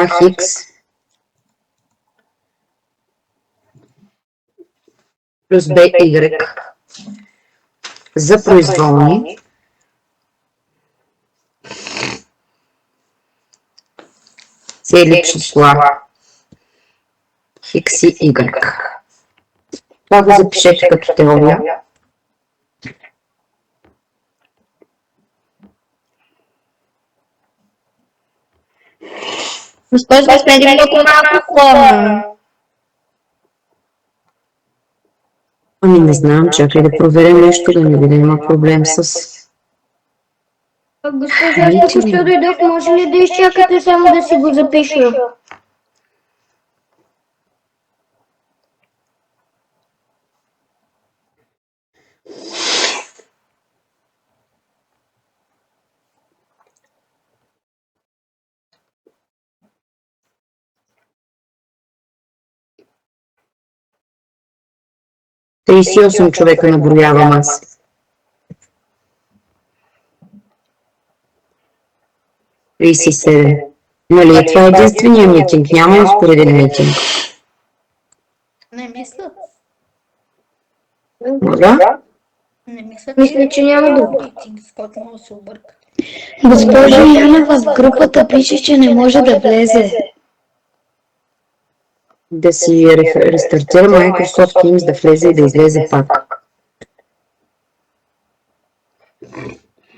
Хикс плюс БY за произволни цели числа Хикс и Y. Това го запишете като теория. Госпожо, сме много малко хора. Ами не знам, чакай да проверя нещо, да не видя има проблем с... Госпожо, аз току-що дойдох, може ли да изчакате само да си го запиша? Тридесет и 38 човека наброявам аз. 37. Нали, това е единствения митинг, няма успореден митинг. Не мисля. Моля? Не мисля, че няма друг митинг, с който мога да се обърка. Госпожо Яна, в групата пише, че не може да влезе. Да си рестартира Microsoft Teams, да влезе и да излезе пак.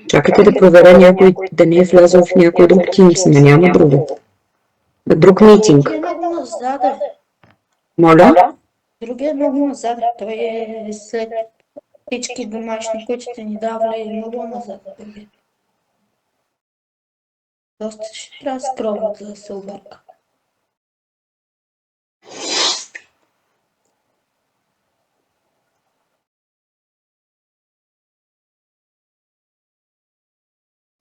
Чакайте да проверя някой, да не е влязъл в някой друг Teams, но няма друго. Друг митинг. Другия е много назад. Моля? Другия е много назад. Той е след всички домашни, които сте ни давали, е много назад. Доста ще трябва да скролват, за да се обърка.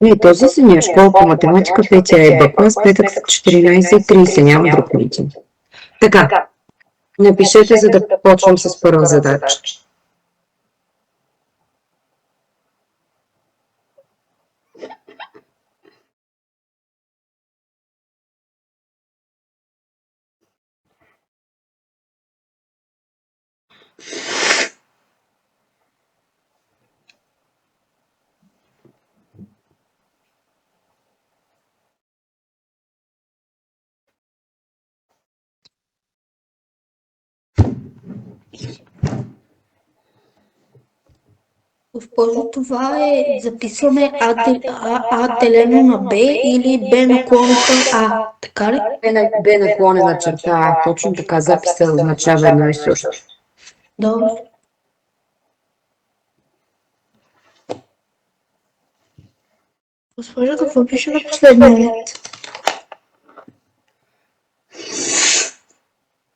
Не, този самия школа по математика в ЕТА клас, петък в 14:30, няма друг митинг. Така, напишете, за да почвам с първа задача. Госпожо, това е записваме А делено на Б или Б наклон към А, така ли? Б наклонена черта А, точно така записа означава едно и също. Добре. Госпожо, какво пише на последния ред?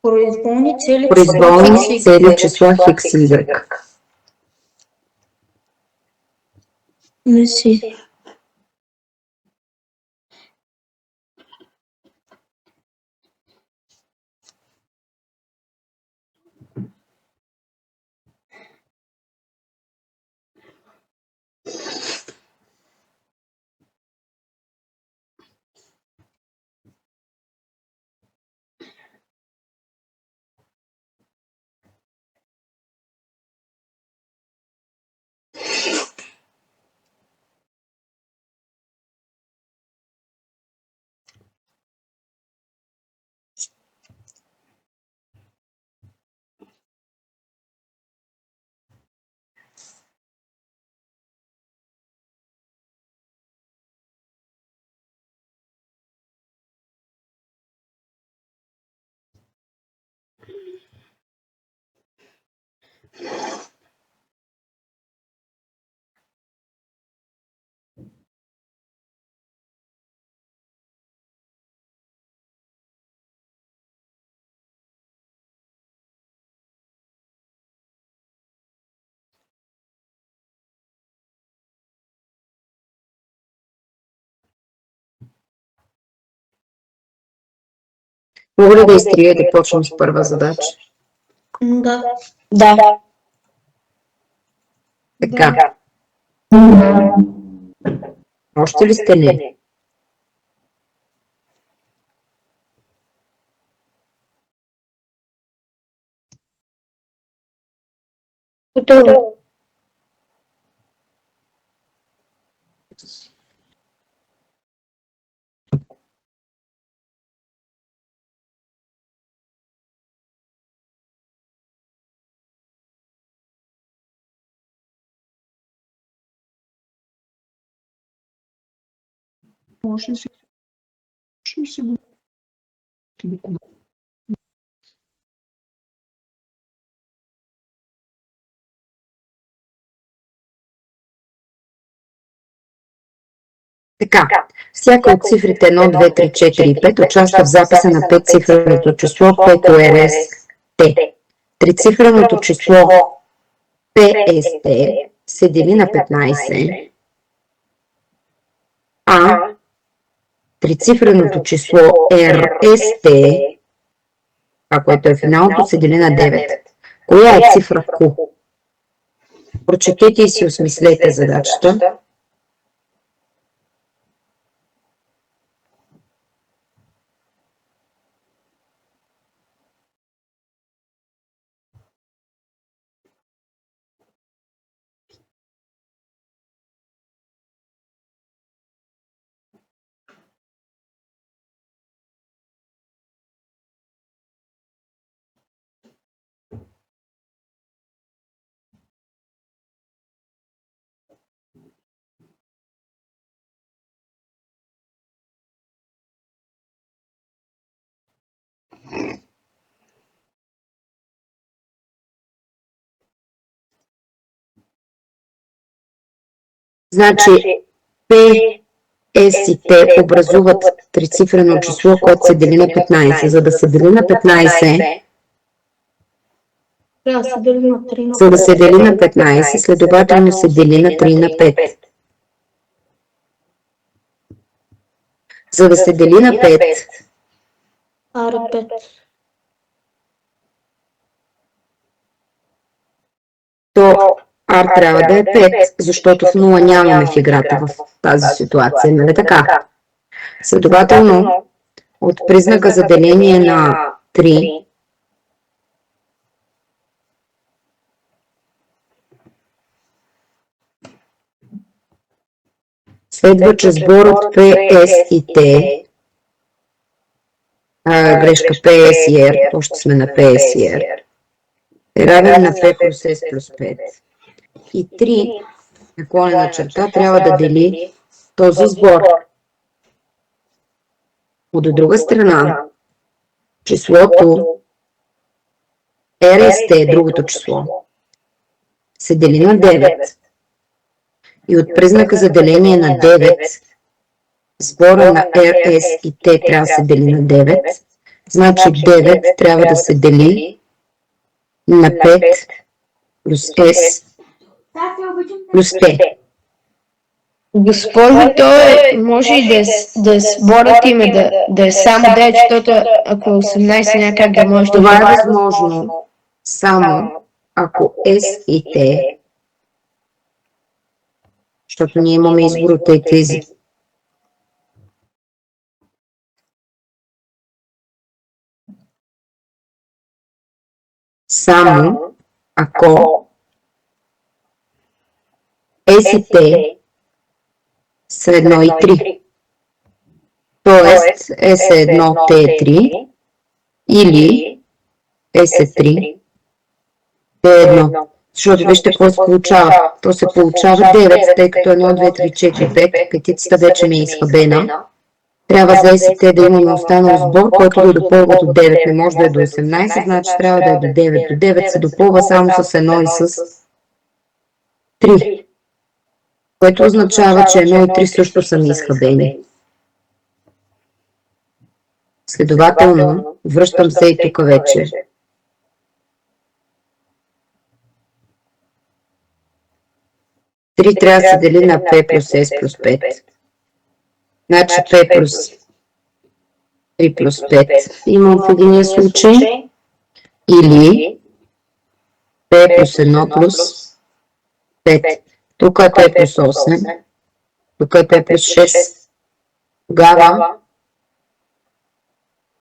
Произволни цели числа Хикс и Y. Не си. Мога ли да изтрия да почвам с първа задача? Да. Да. Така. Още ли сте не? Готово. Така, всяка от цифрите 1, 2, 3, 4 и 5 участва в записа на 5-цифреното число, което е РСТ. Трицифреното число ПСТ се дели на 15, а трицифреното число РСТ, това, което е финалното, се дели на 9. Коя е цифра Q? Прочетете и си осмислете задачата. Значи P, S и T образуват трицифрено число, което се дели на 15. За да се дели на 15, Трябва да се дели на 3 на за да се дели на 15, следователно се дели на 3 на 5. За да се дели на 5, Аре 5. то R трябва да е 5, защото в 0 нямаме в играта в тази ситуация, нали така? Следователно, от признака за деление на 3, следва, че сборът PS и T, грешка PS и R, още сме на PS и R, е равен на P плюс S плюс 5. И 3, наклонена черта, трябва да дели този сбор. От друга страна, числото RST е другото число, се дели на 9. И от признака за деление на 9, сбора на RS и T трябва да се дели на 9, значи 9 трябва да се дели на 5 плюс S плюс T. Госпожо, може и да сборът им да е само 9, защото ако е 18 някак да може да Това е възможно само ако S и T, защото ние имаме избор от тези. Само ако S и T са 1 и 3. Тоест S е 1, T е 3 или S е 3, T е 1. Защото вижте какво се получава. То се получава 9, тъй като 1, 2, 3, 4, 5, петицата вече ми е изхабена. Трябва за S и T да имаме останал сбор, който да допълва до 9. Не може да е до 18, значи трябва да е до 9. До 9 се допълва само с 1 и с 3. Което означава, че 1 и 3 също са ми изхабени. Следователно, връщам се и тук вече. Три трябва да се дели на P плюс S плюс 5. Значи P плюс 3 плюс 5 имам в единия случай. Или P плюс 1 плюс 5. Тук е P плюс 8. Тук е P плюс 6. Тогава